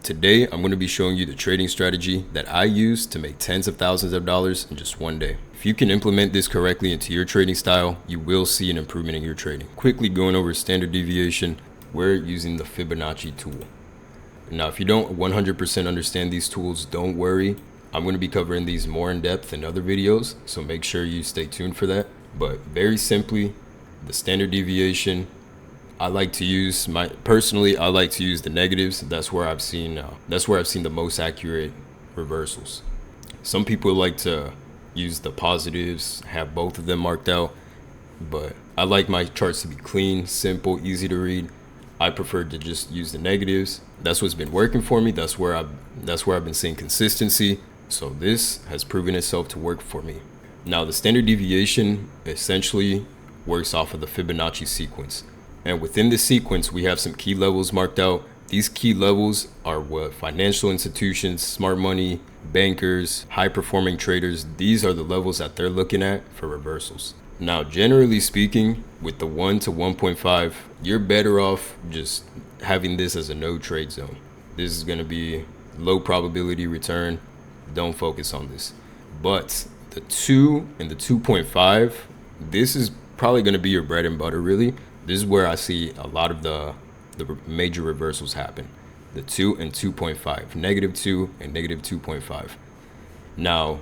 Today, I'm going to be showing you the trading strategy that I use to make tens of thousands of dollars in just one day. If you can implement this correctly into your trading style, you will see an improvement in your trading. Quickly going over standard deviation, we're using the Fibonacci tool. Now, if you don't 100% understand these tools, don't worry. I'm going to be covering these more in depth in other videos, so make sure you stay tuned for that. But very simply, the standard deviation, I like to use the negatives. That's where I've seen the most accurate reversals. Some people like to use the positives, have both of them marked out, but I like my charts to be clean, simple, easy to read. I prefer to just use the negatives. That's what's been working for me. That's where I've been seeing consistency. So this has proven itself to work for me. Now, the standard deviation essentially works off of the Fibonacci sequence. And within this sequence, we have some key levels marked out. These key levels are what financial institutions, smart money, bankers, high-performing traders, these are the levels that they're looking at for reversals. Now, generally speaking, with the 1 to 1.5, you're better off just having this as a no trade zone. This is going to be low probability return. Don't focus on this. But the 2 and the 2.5, this is probably going to be your bread and butter, really. This is where I see a lot of the major reversals happen. The 2 and 2.5, negative 2 and negative 2.5. Now,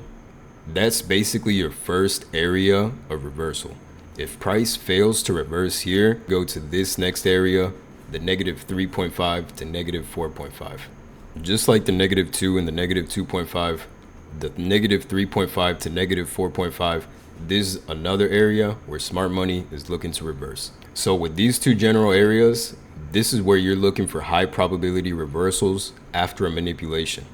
that's basically your first area of reversal. If price fails to reverse here, go to this next area, the negative 3.5 to negative 4.5. Just like the negative 2 and the negative 2.5, the negative 3.5 to negative 4.5, this is another area where smart money is looking to reverse. So with these two general areas, this is where you're looking for high probability reversals after a manipulation.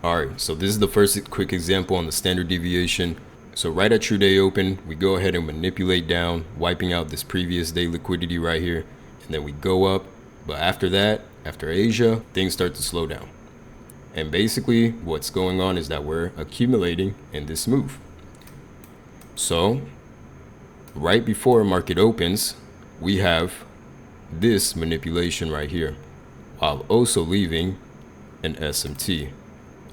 All right, so this is the first quick example on the standard deviation. So right at true day open, we go ahead and manipulate down, wiping out this previous day liquidity right here. And then we go up. But after that, after Asia, things start to slow down. And basically what's going on is that we're accumulating in this move. So right before market opens, we have this manipulation right here, while also leaving an SMT.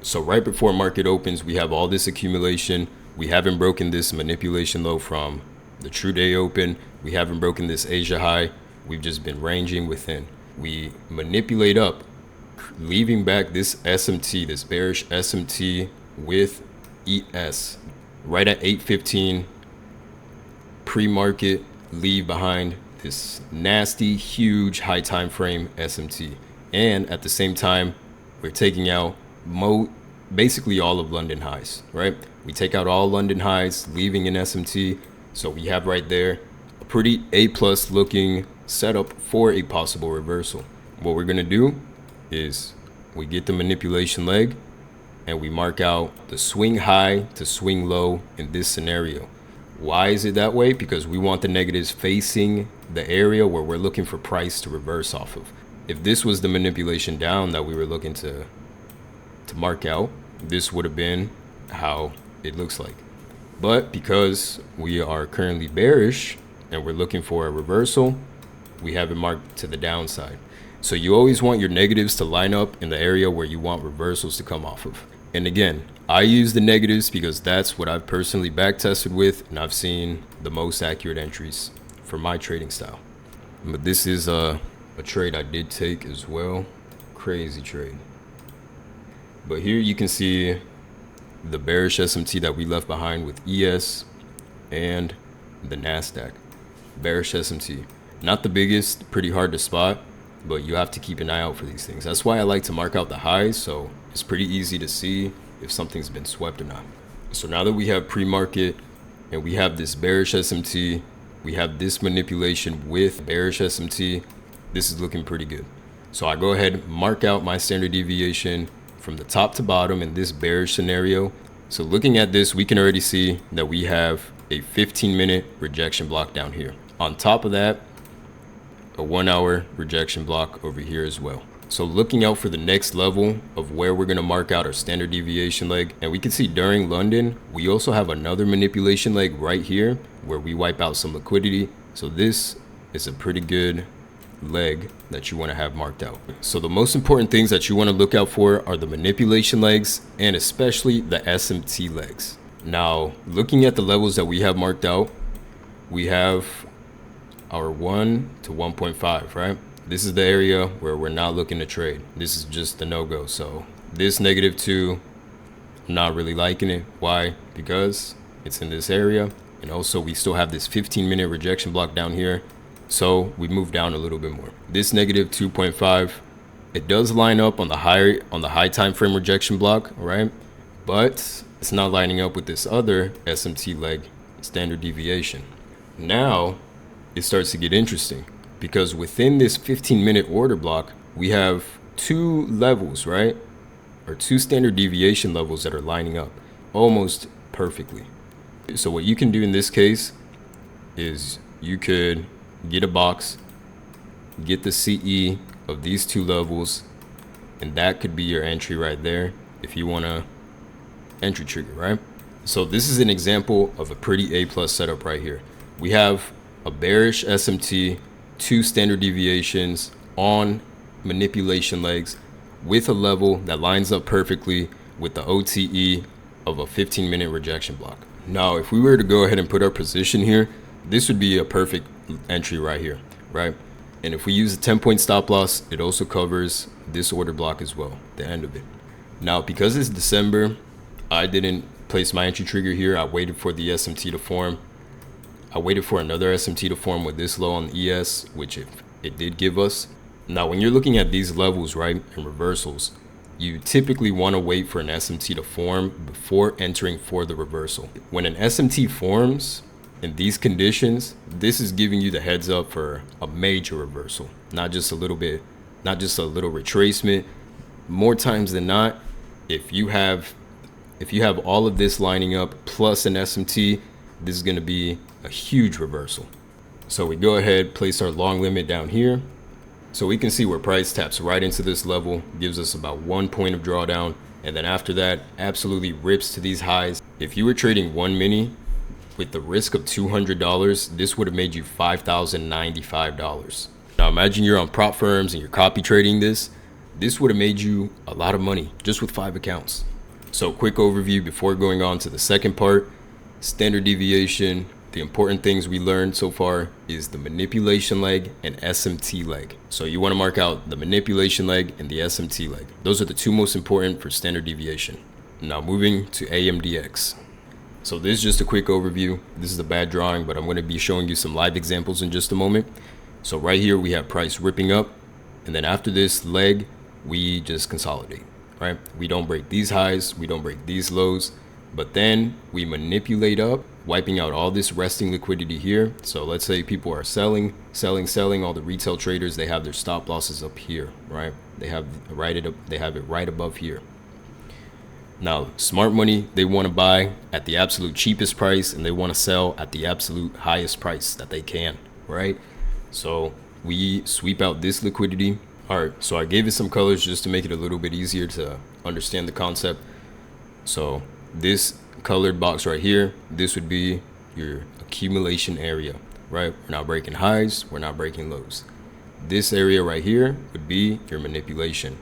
So right before market opens, we have all this accumulation. We haven't broken this manipulation low from the true day open. We haven't broken this Asia high. We've just been ranging within. We manipulate up, leaving back this SMT, this bearish SMT with ES right at 8:15. Pre-market, leave behind this nasty, huge high time frame SMT. And at the same time, we're taking out basically all of London highs, right? We take out all London highs, leaving an SMT. So we have right there a pretty A+ looking setup for a possible reversal. What we're gonna do is we get the manipulation leg and we mark out the swing high to swing low in this scenario. Why is it that way? Because we want the negatives facing the area where we're looking for price to reverse off of. If this was the manipulation down that we were looking to mark out, this would have been how it looks like. But because we are currently bearish and we're looking for a reversal, we have it marked to the downside. So you always want your negatives to line up in the area where you want reversals to come off of. And again, I use the negatives because that's what I've personally back tested with, and I've seen the most accurate entries for my trading style. But this is a trade I did take as well. Crazy trade. But here you can see the bearish SMT that we left behind with ES and the NASDAQ. Bearish SMT. Not the biggest, pretty hard to spot, but you have to keep an eye out for these things. That's why I like to mark out the highs, so it's pretty easy to see if something's been swept or not. So now that we have pre-market and we have this bearish SMT, we have this manipulation with bearish SMT, this is looking pretty good. So I go ahead, mark out my standard deviation from the top to bottom in this bearish scenario. So looking at this, we can already see that we have a 15-minute rejection block down here. On top of that, a 1-hour rejection block over here as well. So looking out for the next level of where we're going to mark out our standard deviation leg. And we can see during London, we also have another manipulation leg right here where we wipe out some liquidity. So this is a pretty good leg that you want to have marked out. So the most important things that you want to look out for are the manipulation legs and especially the SMT legs. Now, looking at the levels that we have marked out, we have our 1 to 1.5, right? This is the area where we're not looking to trade. This is just the no-go. So this -2, I'm not really liking it. Why? Because it's in this area. And also we still have this 15-minute rejection block down here. So we move down a little bit more. This -2.5, it does line up on the high time frame rejection block, right? But it's not lining up with this other SMT leg standard deviation. Now it starts to get interesting because within this 15-minute order block, we have two levels, right? Or two standard deviation levels that are lining up almost perfectly. So what you can do in this case is you could get a box, get the CE of these two levels, and that could be your entry right there if you want to entry trigger, right? So this is an example of a pretty A+ setup right here. We have a bearish SMT, two standard deviations on manipulation legs with a level that lines up perfectly with the OTE of a 15-minute rejection block. Now, if we were to go ahead and put our position here, this would be a perfect entry right here, right? And if we use a 10-point stop loss, it also covers this order block as well, the end of it. Now, because it's December, I didn't place my entry trigger here. I waited for the SMT to form. I waited for another SMT to form with this low on the ES, which it did give us. Now, when you're looking at these levels, right, and reversals, you typically want to wait for an SMT to form before entering for the reversal. When an SMT forms in these conditions, this is giving you the heads up for a major reversal, not just a little bit, not just a little retracement. More times than not, if you have all of this lining up plus an SMT, this is going to be a huge reversal. So we go ahead, place our long limit down here. So we can see where price taps right into this level, gives us about 1 point of drawdown, and then after that absolutely rips to these highs. If you were trading one mini with the risk of $200, this would have made you $5,095. Now imagine you're on prop firms and you're copy trading this would have made you a lot of money just with 5 accounts. So quick overview before going on to the second part. Standard deviation, the important things we learned so far is the manipulation leg and SMT leg. So you want to mark out the manipulation leg and the SMT leg. Those are the two most important for standard deviation. Now moving to AMDX. So this is just a quick overview. This is a bad drawing, but I'm going to be showing you some live examples in just a moment. So right here we have price ripping up, and then after this leg, we just consolidate, right? We don't break these highs, we don't break these lows, but then we manipulate up, wiping out all this resting liquidity here. So let's say people are selling, all the retail traders, they have their stop losses up here, right? They have it right above here. Now, smart money, they want to buy at the absolute cheapest price and they want to sell at the absolute highest price that they can, right? So we sweep out this liquidity. All right, so I gave it some colors just to make it a little bit easier to understand the concept. So this colored box right here, this would be your accumulation area, right? We're not breaking highs, we're not breaking lows. This area right here would be your manipulation.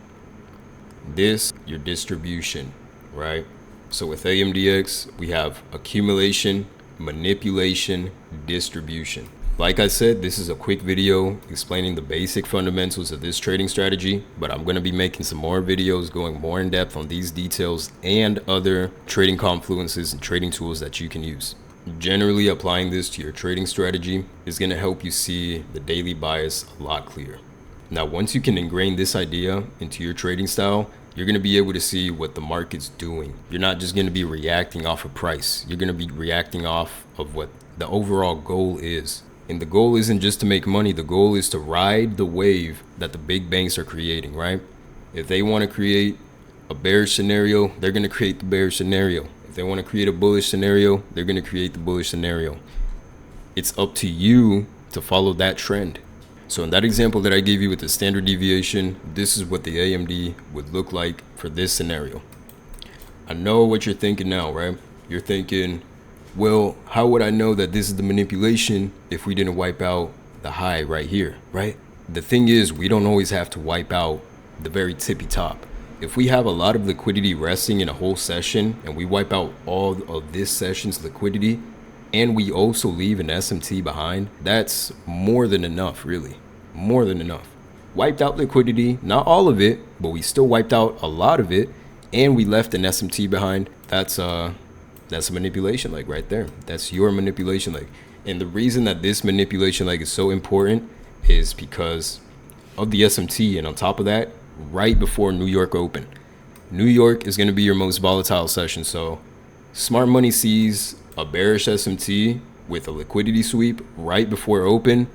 This, your distribution, right? So with AMDX, we have accumulation, manipulation, distribution. Like I said, this is a quick video explaining the basic fundamentals of this trading strategy, but I'm going to be making some more videos going more in depth on these details and other trading confluences and trading tools that you can use. Generally, applying this to your trading strategy is going to help you see the daily bias a lot clearer. Now, once you can ingrain this idea into your trading style, you're going to be able to see what the market's doing. You're not just going to be reacting off of price. You're going to be reacting off of what the overall goal is. And the goal isn't just to make money. The goal is to ride the wave that the big banks are creating, right? If they want to create a bearish scenario, they're going to create the bearish scenario. If they want to create a bullish scenario, they're going to create the bullish scenario. It's up to you to follow that trend. So in that example that I gave you with the standard deviation, this is what the AMD would look like for this scenario. I know what you're thinking now, right? You're thinking, well, how would I know that this is the manipulation if we didn't wipe out the high right here, right? the thing is, we don't always have to wipe out the very tippy top. If we have a lot of liquidity resting in a whole session and we wipe out all of this session's liquidity and we also leave an SMT behind, that's more than enough, really. More than enough. Wiped out liquidity, not all of it, but we still wiped out a lot of it and we left an SMT behind. That's a manipulation leg right there. That's your manipulation leg. And the reason that this manipulation leg is so important is because of the SMT, and on top of that, right before New York open. New York is going to be your most volatile session, so smart money sees a bearish SMT with a liquidity sweep right before open.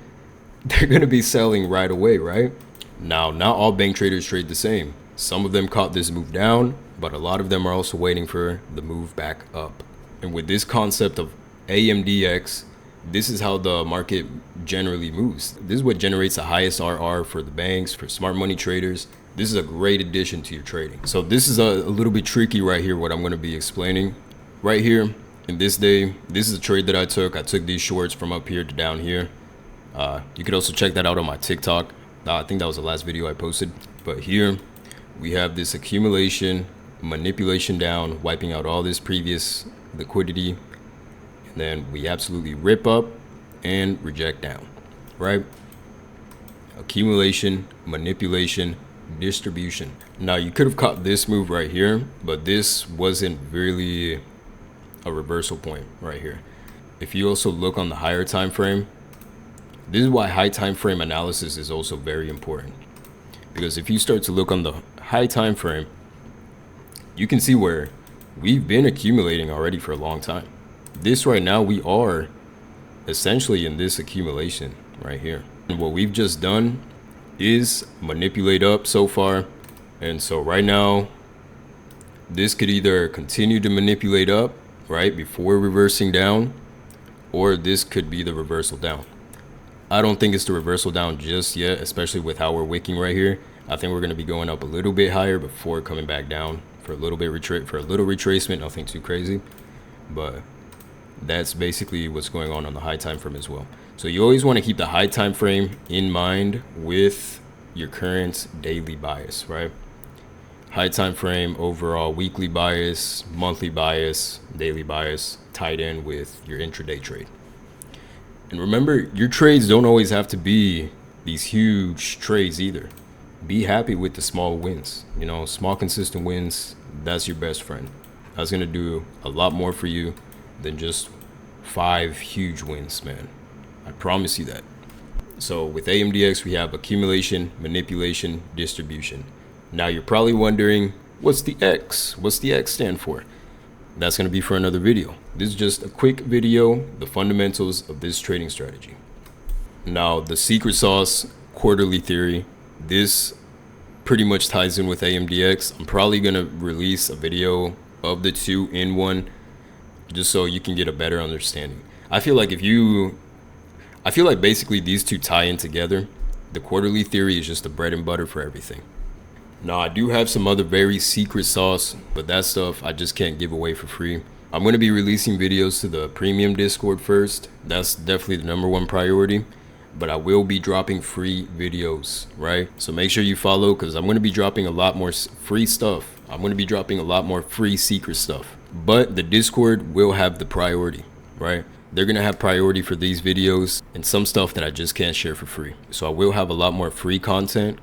They're going to be selling right away, right? Now, not all bank traders trade the same. Some of them caught this move down, but a lot of them are also waiting for the move back up. And with this concept of AMDX, this is how the market generally moves. This is what generates the highest RR for the banks, for smart money traders. This is a great addition to your trading. So this is a little bit tricky right here, what I'm going to be explaining. Right here, in this day, this is a trade that I took. I took these shorts from up here to down here. You could also check that out on my TikTok. I think that was the last video I posted. But here, we have this accumulation, manipulation down, wiping out all this previous liquidity. And then we absolutely rip up and reject down, right? Accumulation, manipulation, distribution. Now you could have caught this move right here, but this wasn't really a reversal point right here. If you also look on the higher time frame, this is why high time frame analysis is also very important. Because if you start to look on the high time frame, you can see where we've been accumulating already for a long time. This right now, we are essentially in this accumulation right here. And what we've just done is manipulate up so far. And so right now, this could either continue to manipulate up, right, before reversing down, or this could be the reversal down. I don't think it's the reversal down just yet, especially with how we're wicking right here. I think we're going to be going up a little bit higher before coming back down for a little bit retracement, nothing too crazy. But that's basically what's going on the high time frame as well. So you always want to keep the high time frame in mind with your current daily bias, right? High time frame, overall weekly bias, monthly bias, daily bias, tied in with your intraday trade. And remember, your trades don't always have to be these huge trades either. Be happy with the small wins. You know, small consistent wins, that's your best friend. That's going to do a lot more for you than just 5 huge wins, man. I promise you that. So with AMDX, we have accumulation, manipulation, distribution. Now you're probably wondering, what's the X? What's the X stand for? That's going to be for another video. This is just a quick video, the fundamentals of this trading strategy. Now the secret sauce, quarterly theory, this pretty much ties in with AMDX. I'm probably going to release a video of the two in one, just so you can get a better understanding. I feel like basically these two tie in together. The quarterly theory is just the bread and butter for everything. Now I do have some other very secret sauce, but that stuff I just can't give away for free. I'm going to be releasing videos to the premium Discord first. That's definitely the #1 priority. But I will be dropping free videos, right? So make sure you follow, because I'm going to be dropping a lot more free stuff. I'm going to be dropping a lot more free secret stuff. But the Discord will have the priority, right? They're going to have priority for these videos and some stuff that I just can't share for free. So I will have a lot more free content,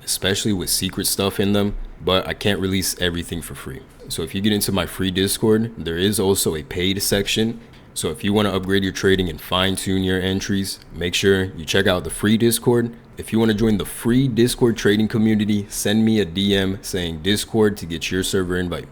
especially with secret stuff in them, but I can't release everything for free. So if you get into my free Discord, there is also a paid section. So if you want to upgrade your trading and fine tune your entries, make sure you check out the free Discord. If you want to join the free Discord trading community, send me a DM saying Discord to get your server invite.